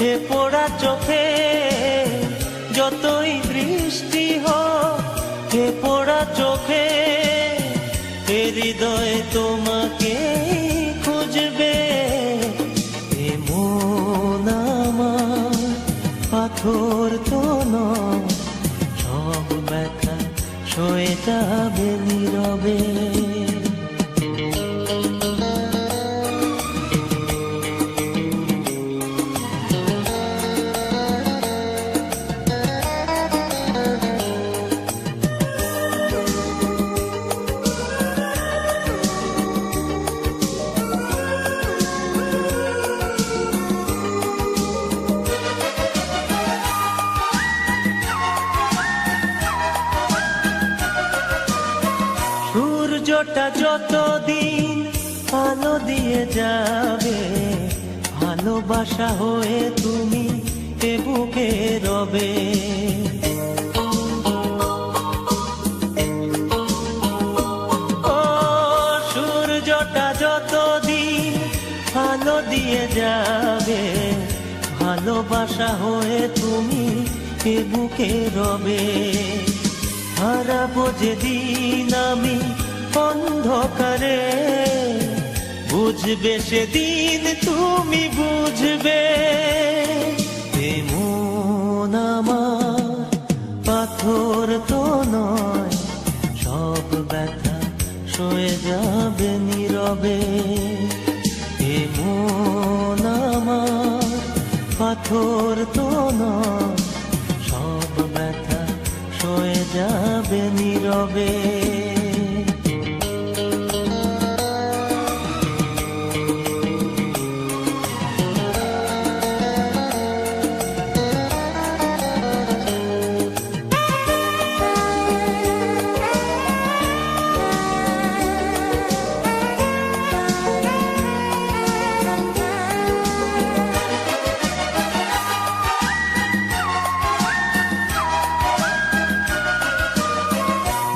এ পোড়া চোখে যতই বৃষ্টি হোক, এ পোড়া চোখে এ হৃদয় তোমাকে খুঁজবে। এ মন আমার পাথর তো নয়, সব ব্যথা সয়ে যাবে নীরবে। সূর্যটা যতদিন আলো দিয়ে যাবে, ভালোবাসা হয়ে তুমি এ বুকে রবে। ও সূর্যটা যতদিন আলো দিয়ে যাবে, ভালোবাসা হয়ে তুমি এ বুকে রবে। হারাবো যেদিন আমি অন্ধকারে, বুঝবে সেদিন তুমি বুঝবে। এ মন আমার পাথর তো নয়, সব ব্যথা সয়ে যাবে নীরবে। এ মন আমার পাথর তো নয়, সব ব্যথা সয়ে যাবে নীরবে।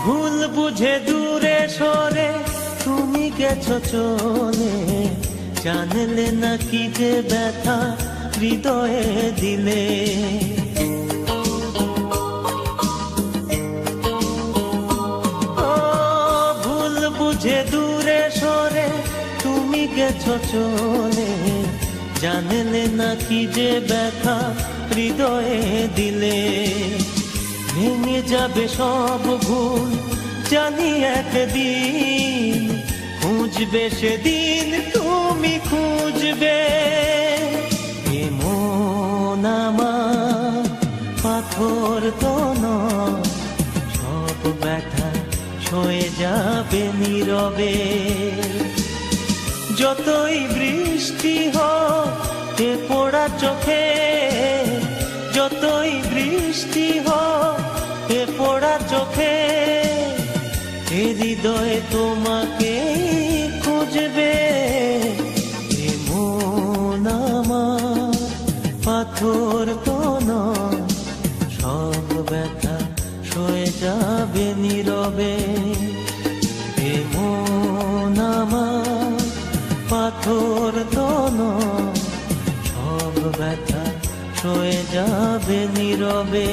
ভুল বুঝে দূরে সরে তুমি গেছো চলে, জানলে না কি যে ব্যথা হৃদয়ে দিলে। ও ভুল বুঝে দূরে সরে তুমি গেছো চলে, জানলে না কি যে ব্যথা হৃদয়ে দিলে। ভেঙে যাবে সব ভুল জানি একদিন, খুঁজবে সেদিন তুমি খুঁজবে। এ মন আমার পাথর তো নয়, সব ব্যথা সয়ে যাবে নীরবে। যতই বৃষ্টি হোক এ পোড়া চোখে, যতই বৃষ্টি হোক এ পোড়া চোখে, এ হৃদয় তোমাকে খুঁজবে। এ মন আমার পাথর তো নয়, সব ব্যথা সয়ে যাবে নীরবে। এ মন আমার পাথর তো নয়, সব ব্যথা সয়ে যাবে নীরবে।